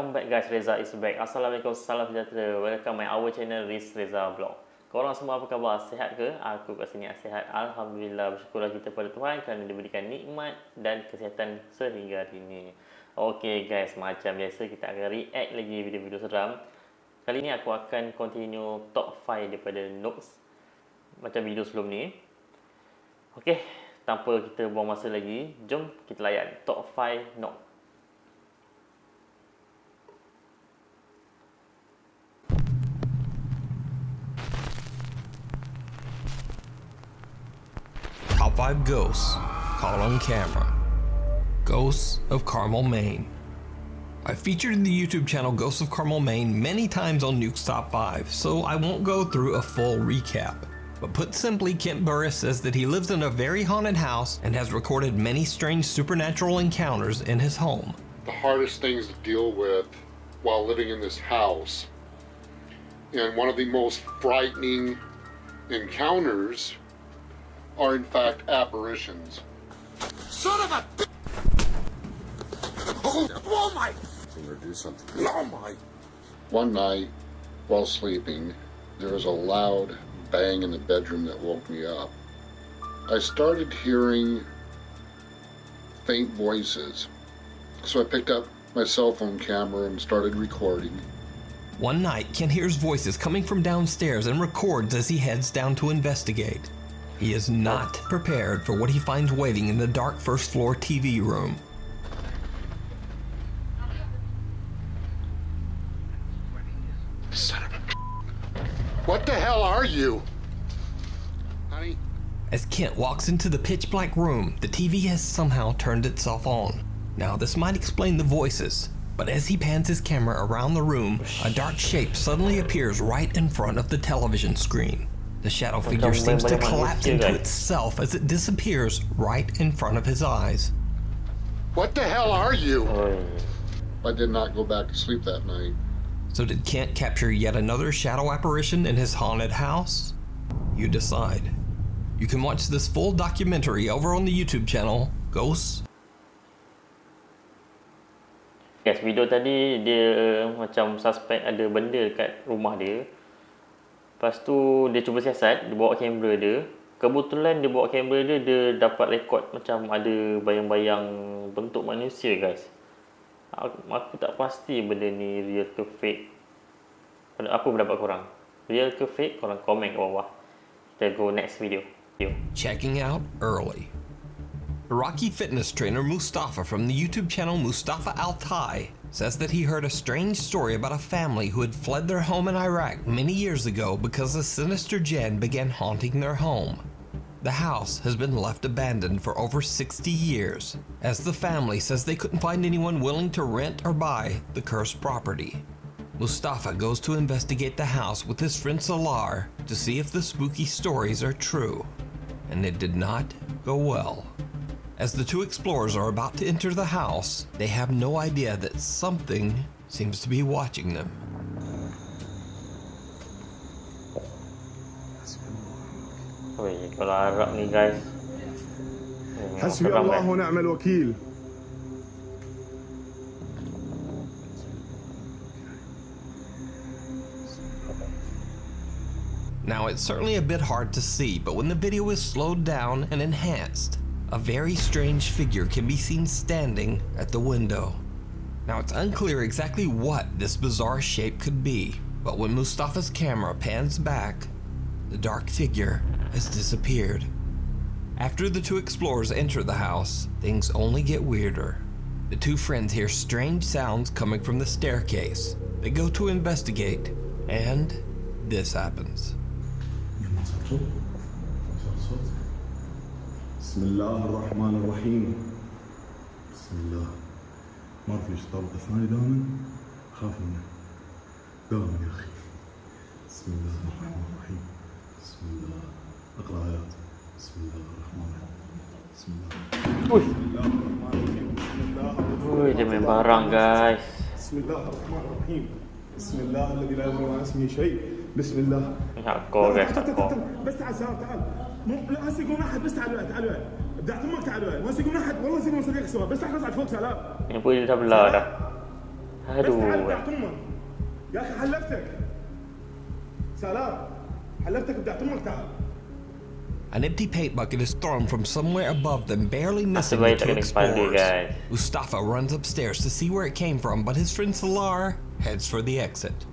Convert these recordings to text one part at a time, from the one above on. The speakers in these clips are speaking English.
Welcome back guys, Reza is back. Assalamualaikum, salam sejahtera. Welcome my our channel Reza Vlog. Korang semua apa khabar? Sihat ke? Aku kat sini sihat. Alhamdulillah, bersyukurlah kita pada Tuhan kerana diberikan nikmat dan kesihatan sehingga hari ini. Okey guys, macam biasa kita akan react lagi video-video seram. Kali ni aku akan continue top 5 daripada Noobs macam video sebelum ni. Okey, tanpa kita buang masa lagi, jom kita layan top 5 Noobs. Top 5 Ghosts Caught on Camera. Ghosts of Carmel, Maine. I featured in the YouTube channel Ghosts of Carmel, Maine many times on Nuke's Top 5, so I won't go through a full recap. But put simply, Kent Burris says that he lives in a very haunted house and has recorded many strange supernatural encounters in his home. The hardest things to deal with while living in this house, and one of the most frightening encounters are in fact apparitions. Son of a oh my! Or do something. Oh my! One night, while sleeping, there was a loud bang in the bedroom that woke me up. I started hearing faint voices, so I picked up my cell phone camera and started recording. One night, Kent hears voices coming from downstairs and records as he heads down to investigate. He is not prepared for what he finds waiting in the dark first floor TV room. Son of a... What the hell are you? Honey? As Kent walks into the pitch black room, the TV has somehow turned itself on. Now this might explain the voices, but as he pans his camera around the room, a dark shape suddenly appears right in front of the television screen. The shadow figure seems to collapse into itself as it disappears right in front of his eyes. What the hell are you? I did not go back to sleep that night. So did Kent capture yet another shadow apparition in his haunted house? You decide. You can watch this full documentary over on the YouTube channel, Ghosts. Yes, video tadi dia macam suspect ada benda dekat rumah dia. Lepas tu dia cuba siasat, dia bawa kamera dia. Kebetulan dia bawa kamera dia, dia dapat rekod macam ada bayang-bayang bentuk manusia guys. Aku tak pasti benda ni real ke fake. Apa pendapat korang? Real ke fake? Korang komen kat bawah. Kita go next video. Checking out early. Iraqi fitness trainer Mustafa from the YouTube channel Mustafa Altai says that he heard a strange story about a family who had fled their home in Iraq many years ago because a sinister jinn began haunting their home. The house has been left abandoned for over 60 years, as the family says they couldn't find anyone willing to rent or buy the cursed property. Mustafa goes to investigate the house with his friend Salar to see if the spooky stories are true, and it did not go well. As the two explorers are about to enter the house, they have no idea that something seems to be watching them. Wih, kalau Arab ni guys. حسبي الله ونعم الوكيل. Now it's certainly a bit hard to see, but when the video is slowed down and enhanced, a very strange figure can be seen standing at the window. Now it's unclear exactly what this bizarre shape could be, but when Mustafa's camera pans back, the dark figure has disappeared. After the two explorers enter the house, things only get weirder. The two friends hear strange sounds coming from the staircase. They go to investigate, and this happens. بسم الله الرحمن الرحيم. بسم الله. ما في طلقة ثانية دائما خاف منه. دائما يا أخي. بسم الله الرحمن الرحيم. بسم الله. اقرأ آيات. بسم الله الرحمن الرحيم. بسم الله. بسم الله الرحمن الرحيم. بسم الله. Wih, dia main barang guys. بسم الله الرحمن الرحيم. بسم الله الذي لا يضر مع اسمه شيء. بسم الله. Hardcore guys, hardcore. بس تعال سلام تعال. لا هسه يقوم احد بس تعال تعال بدي اعطيك تعال ما هسه يقوم احد والله يقوم صديق سوا بس تعال اصعد فوق سلام. Ini pun dia dah belah dah. Aduh. بتاعت امك يا اخي حلفتك سلام حلفتك بتاعت امك تعال. An empty paint bucket is thrown from somewhere above them, barely missing the baik tak two kena kepala, explorers. guys. Mustafa runs upstairs to see where it came from, but his friend Salar heads for the exit.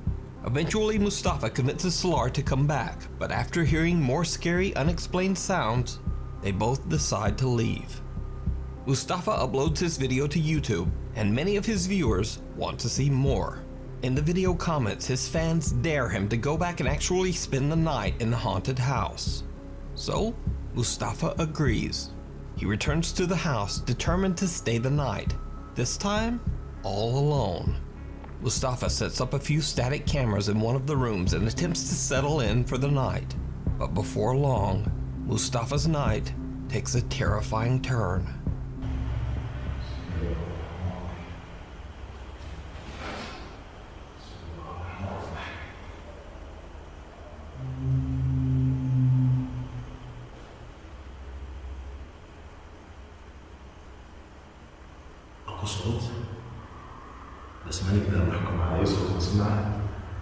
Eventually, Mustafa convinces Salar to come back, but after hearing more scary, unexplained sounds, they both decide to leave. Mustafa uploads his video to YouTube, and many of his viewers want to see more. In the video comments, his fans dare him to go back and actually spend the night in the haunted house. So, Mustafa agrees. He returns to the house, determined to stay the night, this time all alone. Mustafa sets up a few static cameras in one of the rooms and attempts to settle in for the night. But before long, Mustafa's night takes a terrifying turn. اكو صوت بس ما نقدر نحكم على اي صوت نسمعه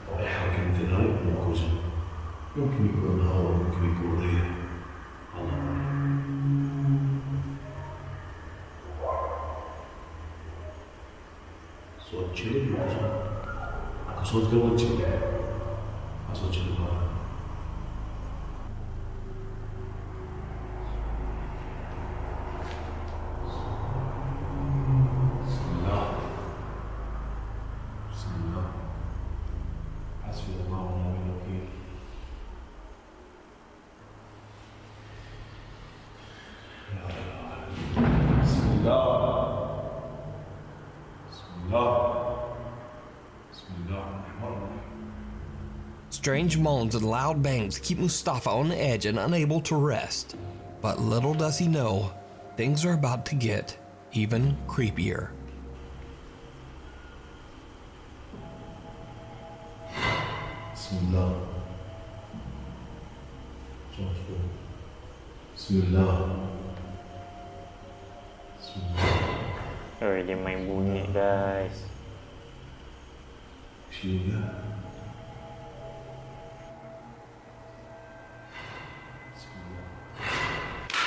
او اي حركه مثل هاي موجوده. ممكن يكون هواء ممكن يكون ريح الله أعلم. صوت جلد اكو صوت قبل جلد ما صوت جلد هواء. Strange moans and loud bangs keep Mustafa on the edge and unable to rest. But little does he know, things are about to get even creepier. Bismillah. Bismillah. Bismillah. Oh, dia main bunyi, guys. Bismillah.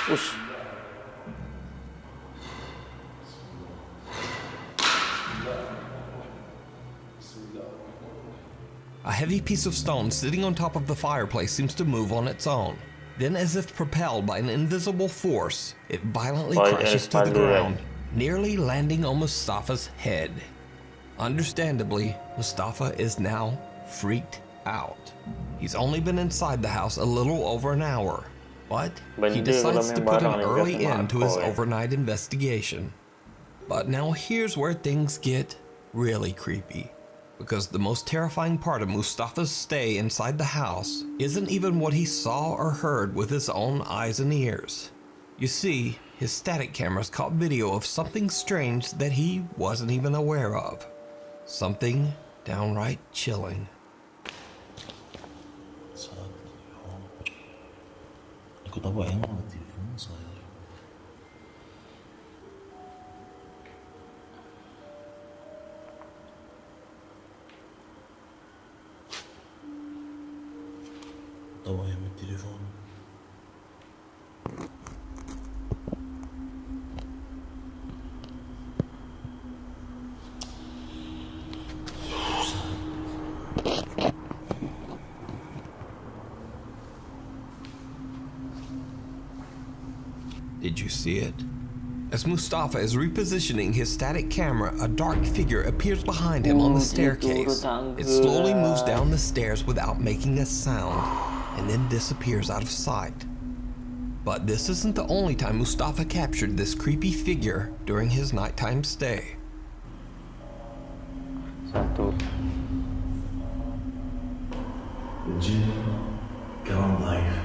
Ush. A heavy piece of stone sitting on top of the fireplace seems to move on its own. Then, as if propelled by an invisible force, it violently crashes to the ground, nearly landing on Mustafa's head. Understandably, Mustafa is now freaked out. He's only been inside the house a little over an hour, but he decides to put an early end to his overnight investigation. But now here's where things get really creepy, because the most terrifying part of Mustafa's stay inside the house isn't even what he saw or heard with his own eyes and ears. You see, his static cameras caught video of something strange that he wasn't even aware of. Something downright chilling. Aku tahu yang mana telefon saya. Tahu yang mana telefon. Did you see it? As Mustafa is repositioning his static camera, a dark figure appears behind him on the staircase. It slowly moves down the stairs without making a sound, and then disappears out of sight. But this isn't the only time Mustafa captured this creepy figure during his nighttime stay. Satu. الجن كمان ضعيف.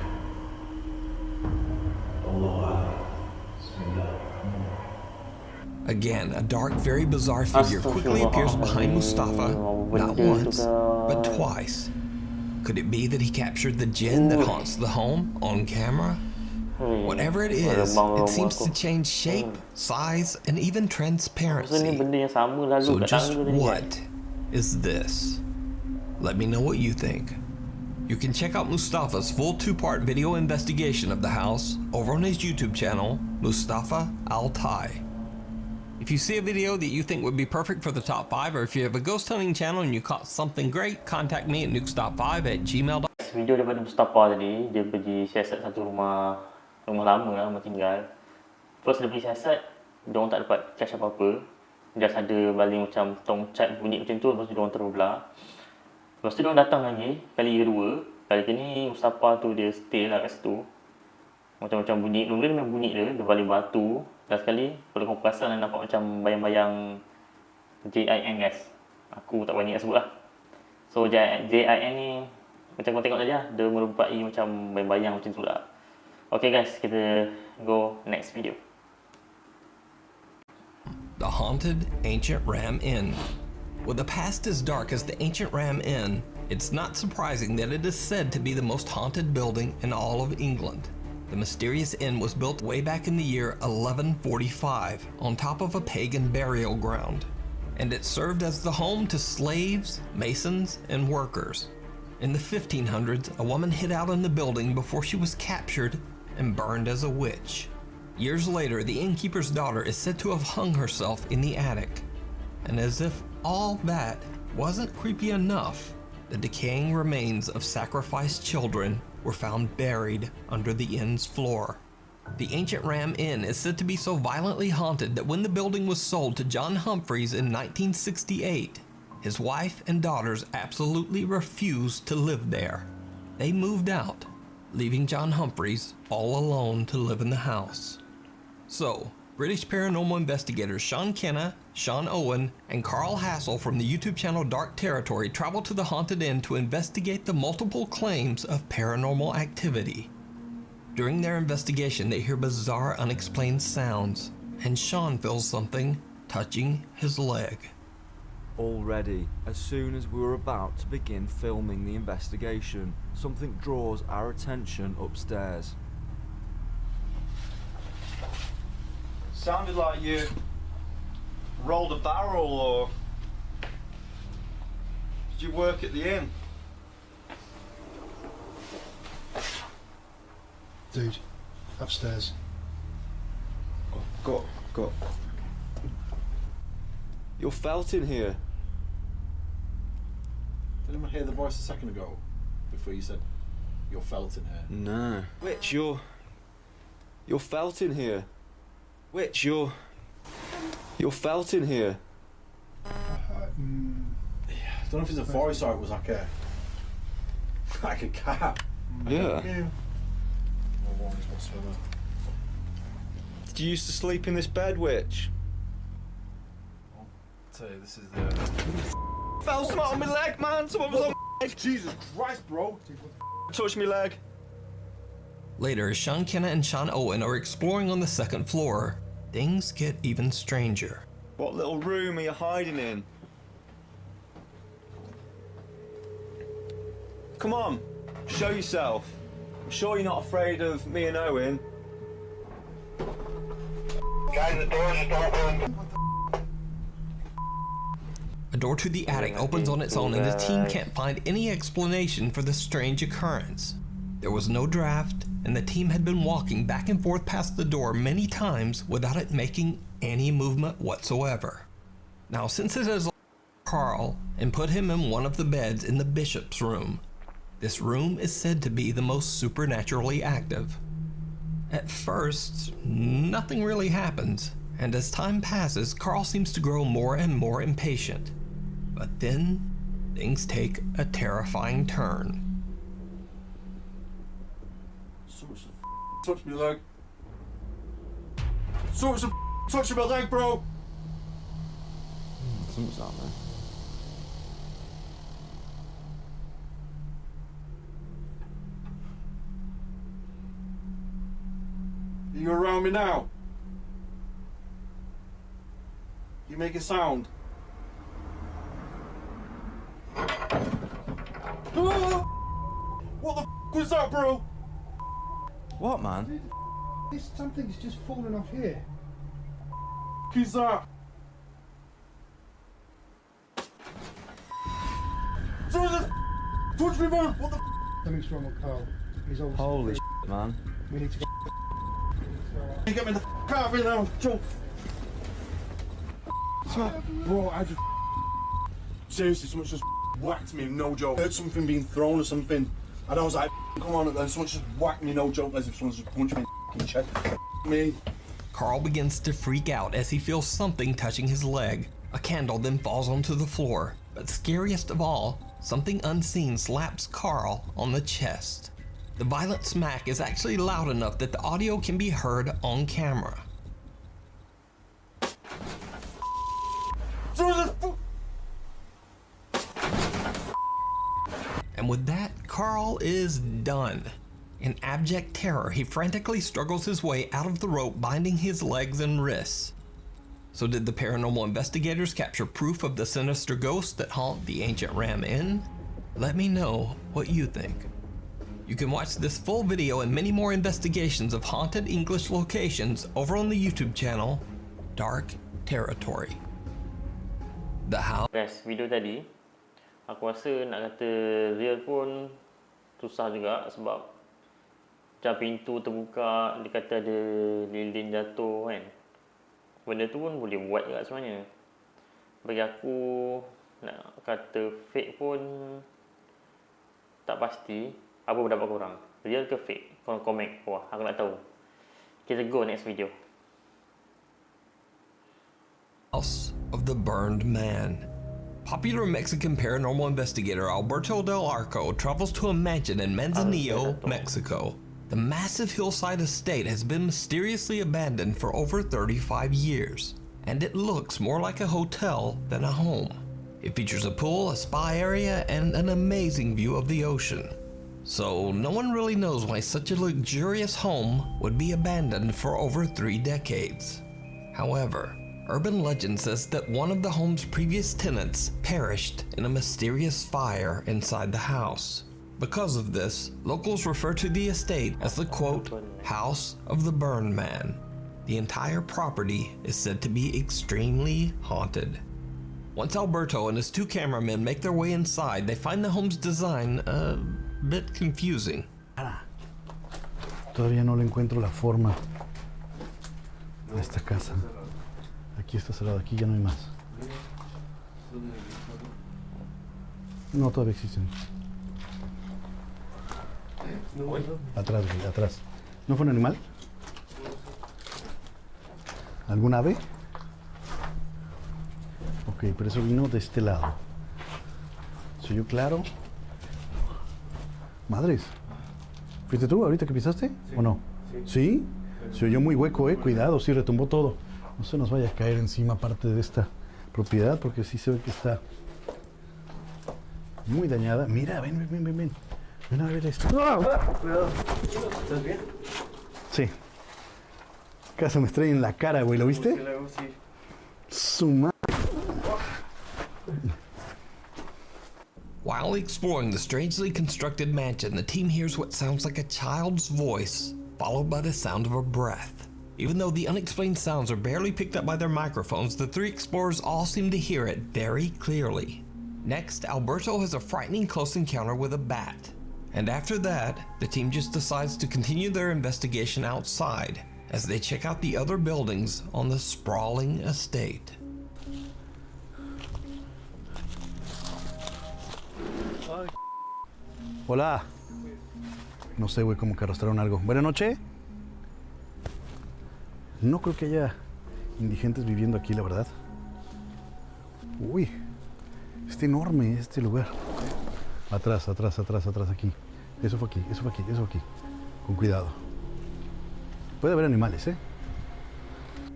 الله أعلم. بسم الله. Again, a dark, very bizarre figure quickly appears behind Mustafa, not once, but twice. Could it be that he captured the jinn that haunts the home on camera? Whatever it is, it seems to change shape, size, and even transparency. So just what is this. Let me know what you think. You can check out Mustafa's full 2-part video investigation of the house over on his YouTube channel, Mustafa Altai. If you see a video that you think would be perfect for the top 5, or if you have a ghost hunting channel and you caught something great, contact me at nukestop5@gmail.com. Video daripada Mustafa tadi, dia pergi siasat satu rumah lama lah, rumah tinggal. First dia pergi siasat, diorang tak dapat cash apa-apa. Just ada baling macam tongcat bunyi macam tu, lepas tu diorang terus belah. Lepas tu diorang datang lagi, kali kedua. Kali ni Mustafa tu dia stay lah kat situ. Macam-macam bunyi, mula dia main bunyi dia baling batu. Dan sekali, kalau kau perasan nampak macam bayang-bayang JIN guys. Aku tak berani nak sebut lah. So JIN ni, macam kau tengok saja, dia merupai macam bayang-bayang macam tu lah. Okay guys, kita go next video. The haunted ancient Ram Inn. With a past as dark as the ancient Ram Inn, it's not surprising that it is said to be the most haunted building in all of England. The mysterious inn was built way back in the year 1145 on top of a pagan burial ground, and it served as the home to slaves, masons, and workers. In the 1500s, a woman hid out in the building before she was captured and burned as a witch. Years later, the innkeeper's daughter is said to have hung herself in the attic. And as if all that wasn't creepy enough, the decaying remains of sacrificed children were found buried under the inn's floor. The ancient Ram Inn is said to be so violently haunted that when the building was sold to John Humphreys in 1968, his wife and daughters absolutely refused to live there. They moved out, leaving John Humphreys all alone to live in the house. So, British paranormal investigators Sean Kenna, Sean Owen, and Carl Hassel from the YouTube channel Dark Territory travel to the haunted inn to investigate the multiple claims of paranormal activity. During their investigation, they hear bizarre, unexplained sounds, and Sean feels something touching his leg. Already, as soon as we were about to begin filming the investigation, something draws our attention upstairs. Sounded like you rolled a barrel, or did you work at the inn? Dude, upstairs. Go. You're felt in here. Did anyone hear the voice a second ago? Before you said you're felt in here? No. Witch, you're felt in here. Witch, you're felt in here. I don't know if it's a voice or it was like a cat. Yeah. No warnings whatsoever. Did you used to sleep in this bed, witch? I'll tell you, this is the... Fell something on my leg, man. Someone was on my leg. Jesus Christ, bro! Touched me leg. Later, as Sean Kenna and Sean Owen are exploring on the second floor, things get even stranger. What little room are you hiding in? Come on, show yourself. I'm sure you're not afraid of me and Owen. Guys, the door's just open. A door to the attic opens on its own, and the team can't find any explanation for the strange occurrence. There was no draft, and the team had been walking back and forth past the door many times without it making any movement whatsoever. Now, since it is Carl and put him in one of the beds in the bishop's room, this room is said to be the most supernaturally active. At first, nothing really happens, and as time passes, Carl seems to grow more and more impatient. But then, things take a terrifying turn. Someone's touched my leg. Someone's touching my leg, bro! Something's out there. Are you around me now? You make a sound. What the was that, bro? What, man? Something's just fallen off here. Who's that? Touch me, man! What the Something's wrong with Carl. He's obviously... Holy shit, man. We need to go... You get me the car right now, Joe. Bro, I just... Seriously, someone just whacked me, no joke. I heard something being thrown or something. And I was like, come on, and then someone just whacked me, no joke, as if someone just punched me in the chest. Me. Carl begins to freak out as he feels something touching his leg. A candle then falls onto the floor. But scariest of all, something unseen slaps Carl on the chest. The violent smack is actually loud enough that the audio can be heard on camera. And with that, Carl is done. In abject terror, he frantically struggles his way out of the rope binding his legs and wrists. So did the paranormal investigators capture proof of the sinister ghosts that haunt the ancient Ram Inn? Let me know what you think. You can watch this full video and many more investigations of haunted English locations over on the YouTube channel, Dark Territory. The house... Guys, video tadi, aku rasa nak kata real pun susah juga sebab macam pintu terbuka, dia kata ada lilin jatuh kan. Benda tu pun boleh buat juga sebenarnya. Bagi aku, nak kata fake pun tak pasti. Apa pendapat korang? Real ke fake? Korang komen bawah, aku nak tahu. Kita go next video. House of the Burned Man. Popular Mexican paranormal investigator Alberto Del Arco travels to a mansion in Manzanillo, Mexico. The massive hillside estate has been mysteriously abandoned for over 35 years, and it looks more like a hotel than a home. It features a pool, a spa area, and an amazing view of the ocean. So no one really knows why such a luxurious home would be abandoned for over 3 decades. However, urban legend says that one of the home's previous tenants perished in a mysterious fire inside the house. Because of this, locals refer to the estate as the quote, House of the Burned Man. The entire property is said to be extremely haunted. Once Alberto and his 2 cameramen make their way inside, they find the home's design a bit confusing. Todavía no le encuentro la forma a esta casa. Aquí está cerrado, aquí ya no hay más. No, todavía existen. Atrás, güey, atrás. ¿No fue un animal? ¿Algún ave? Ok, pero eso vino de este lado. ¿Se oyó claro? Madres. ¿Fuiste tú ahorita que pisaste? Sí. ¿O no? Sí. ¿Sí? Se oyó muy hueco, cuidado, sí, retumbó todo. No se nos vaya a caer encima parte de esta propiedad, porque sí se ve que está muy dañada. Mira, ven. Ven a ver esto. Cuidado. ¿Estás bien? Sí. Casi me estrella en la cara, güey, ¿lo viste? Sí. Su madre. While exploring the strangely constructed mansion, the team hears what sounds like a child's voice, followed by the sound of a breath. Even though the unexplained sounds are barely picked up by their microphones, the 3 explorers all seem to hear it very clearly. Next, Alberto has a frightening close encounter with a bat. And after that, the team just decides to continue their investigation outside as they check out the other buildings on the sprawling estate. Hola. No sé, güey, como que arrastraron algo. Buenas noches. No creo que haya indigentes viviendo aquí, la verdad. Uy, está enorme este lugar. Atrás, aquí. Eso fue aquí. Con cuidado. Puede haber animales,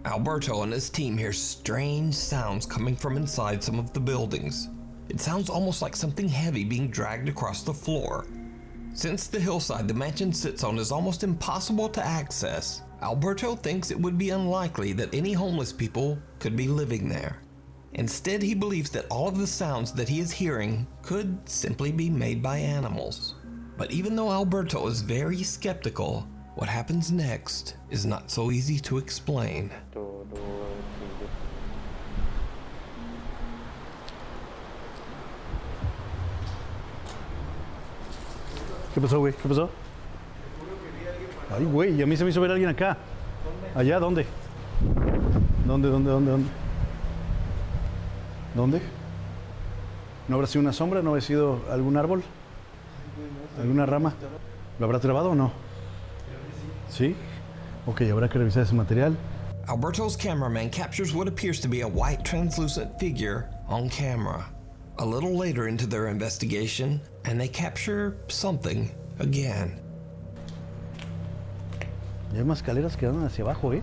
Alberto and his team hear strange sounds coming from inside some of the buildings. It sounds almost like something heavy being dragged across the floor. Since the hillside the mansion sits on is almost impossible to access, Alberto thinks it would be unlikely that any homeless people could be living there. Instead, he believes that all of the sounds that he is hearing could simply be made by animals. But even though Alberto is very skeptical, what happens next is not so easy to explain. ¿Qué pasó, güey? ¿Qué pasó? Ay, güey, a mí se me hizo ver a alguien acá. ¿Allá? ¿Dónde? ¿Dónde? ¿Dónde? ¿No habrá sido una sombra? ¿No habrá sido algún árbol? ¿Alguna rama? ¿Lo habrá trabado o no? ¿Sí? Ok, habrá que revisar ese material. Alberto's cameraman captures what appears to be a white translucent figure on camera. A little later into their investigation, and they capture something again. Y hay más escaleras que dan hacia abajo, ¿eh?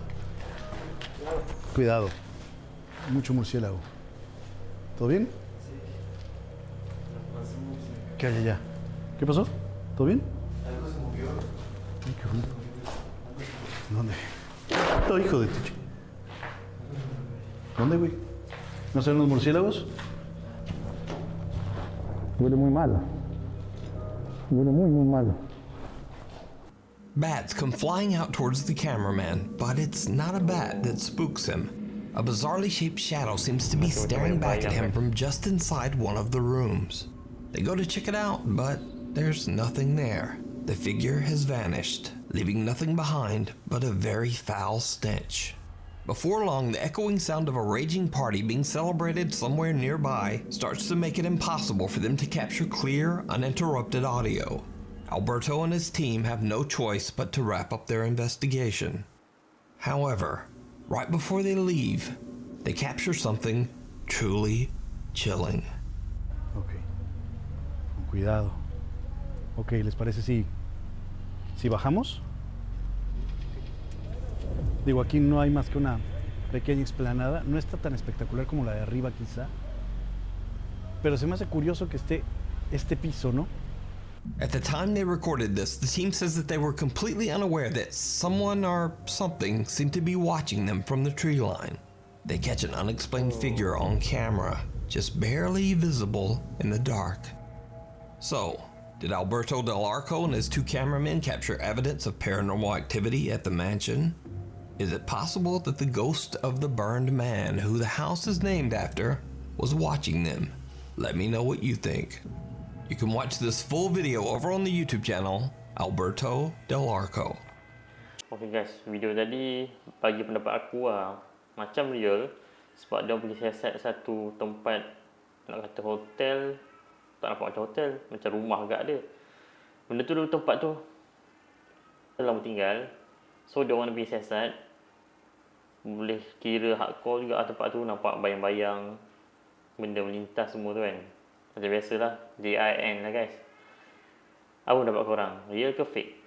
Cuidado. Mucho murciélago. ¿Todo bien? ¿Qué hay allá? ¿Qué pasó? ¿Todo bien? Algo se movió. Ay, qué ruido. ¿Dónde? Oh, hijo de tu ¿Dónde, güey? ¿No son los murciélagos? Huele muy mal. Huele muy mal. Bats come flying out towards the cameraman, but it's not a bat that spooks him. A bizarrely shaped shadow seems to be staring back at him from just inside one of the rooms. They go to check it out, but there's nothing there. The figure has vanished, leaving nothing behind but a very foul stench. Before long, the echoing sound of a raging party being celebrated somewhere nearby starts to make it impossible for them to capture clear, uninterrupted audio. Alberto and his team have no choice but to wrap up their investigation. However, right before they leave, they capture something truly chilling. Ok. Con cuidado. Ok, ¿les parece si bajamos? Digo, aquí no hay más que una pequeña explanada. No está tan espectacular como la de arriba, quizá. Pero se me hace curioso que esté este piso, ¿no? At the time they recorded this, the team says that they were completely unaware that someone or something seemed to be watching them from the tree line. They catch an unexplained figure on camera, just barely visible in the dark. So, did Alberto Del Arco and his two cameramen capture evidence of paranormal activity at the mansion? Is it possible that the ghost of the burned man, who the house is named after, was watching them? Let me know what you think. You can watch this full video over on the YouTube channel, Alberto Del Arco. Okay guys, video tadi bagi pendapat aku macam real sebab dia boleh siasat satu tempat, nak kata hotel, tak nampak macam hotel, macam rumah agak dia. Benda tu dulu tempat tu lama tinggal, so dia orang lebih siasat. Boleh kira hardcore juga tempat tu, nampak bayang-bayang, benda melintas semua tu kan. Macam biasalah, JIN lah guys. Apa pendapat korang? Real ke fake?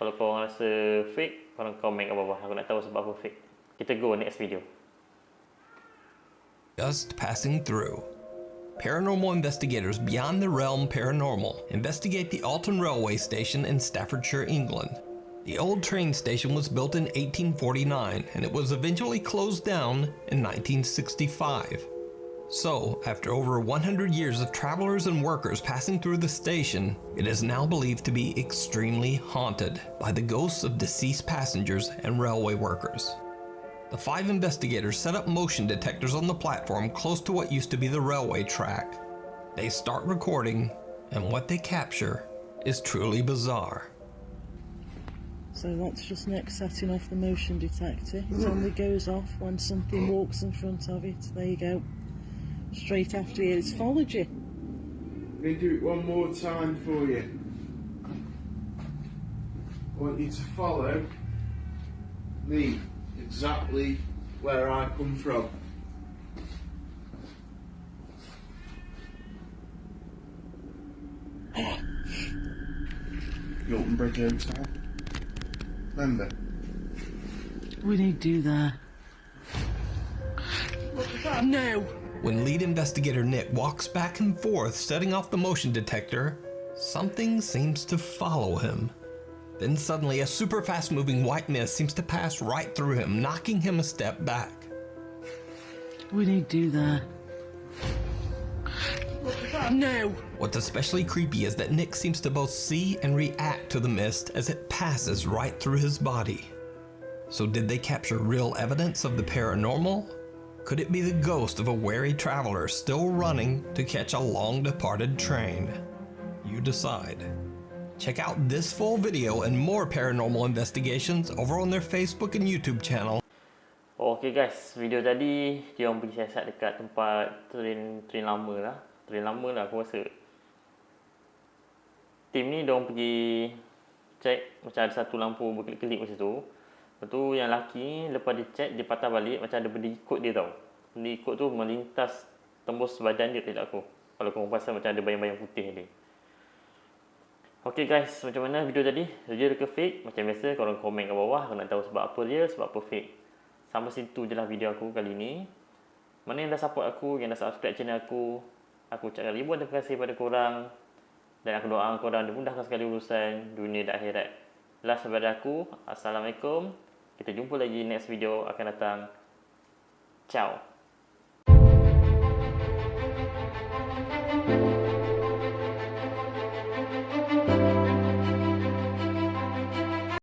Kalau korang rasa fake, korang komen kat bawah. Aku nak tahu sebab apa fake. Kita go next video. Just passing through. Paranormal investigators beyond the realm paranormal investigate the Alton Railway Station in Staffordshire, England. The old train station was built in 1849 and it was eventually closed down in 1965. So, after over 100 years of travelers and workers passing through the station, it is now believed to be extremely haunted by the ghosts of deceased passengers and railway workers. The 5 investigators set up motion detectors on the platform close to what used to be the railway track. They start recording, and what they capture is truly bizarre. So that's just Nick setting off the motion detector. It only goes off when something walks in front of it. There you go. Straight after it, it's followed you. I'm going to do it one more time for you. I want you to follow me exactly where I come from. The Alton Bridge Hotel. Remember? We need to do that. No! When lead investigator Nick walks back and forth setting off the motion detector, something seems to follow him. Then suddenly a super fast moving white mist seems to pass right through him, knocking him a step back. We need to do that. No! What's especially creepy is that Nick seems to both see and react to the mist as it passes right through his body. So did they capture real evidence of the paranormal? Could it be the ghost of a wary traveler still running to catch a long-departed train? You decide. Check out this full video and more paranormal investigations over on their Facebook and YouTube channel. Okay guys, video tadi dia orang pergi siasat dekat tempat train lama lah. Train lama lah aku rasa. Tim ni dia orang pergi check macam ada satu lampu berkelip-kelip macam tu. Lepas tu yang lelaki lepas dia check dia patah balik macam ada benda ikut dia tau. Benda ikut tu melintas tembus badan dia tidak aku. Kalau korang perasan macam ada bayang-bayang putih dia. Okay guys, macam mana video tadi? Real ke fake? Macam biasa korang komen kat bawah kalau nak tahu sebab apa real, sebab apa fake. Sampai situ je lah video aku kali ni. Mana yang dah support aku, yang dah subscribe channel aku ucapkan ribuan terima kasih pada korang. Dan aku doakan korang dimudahkan sekali urusan dunia dan akhirat. Last daripada aku, Assalamualaikum. Kita jumpa lagi next video akan datang. Ciao.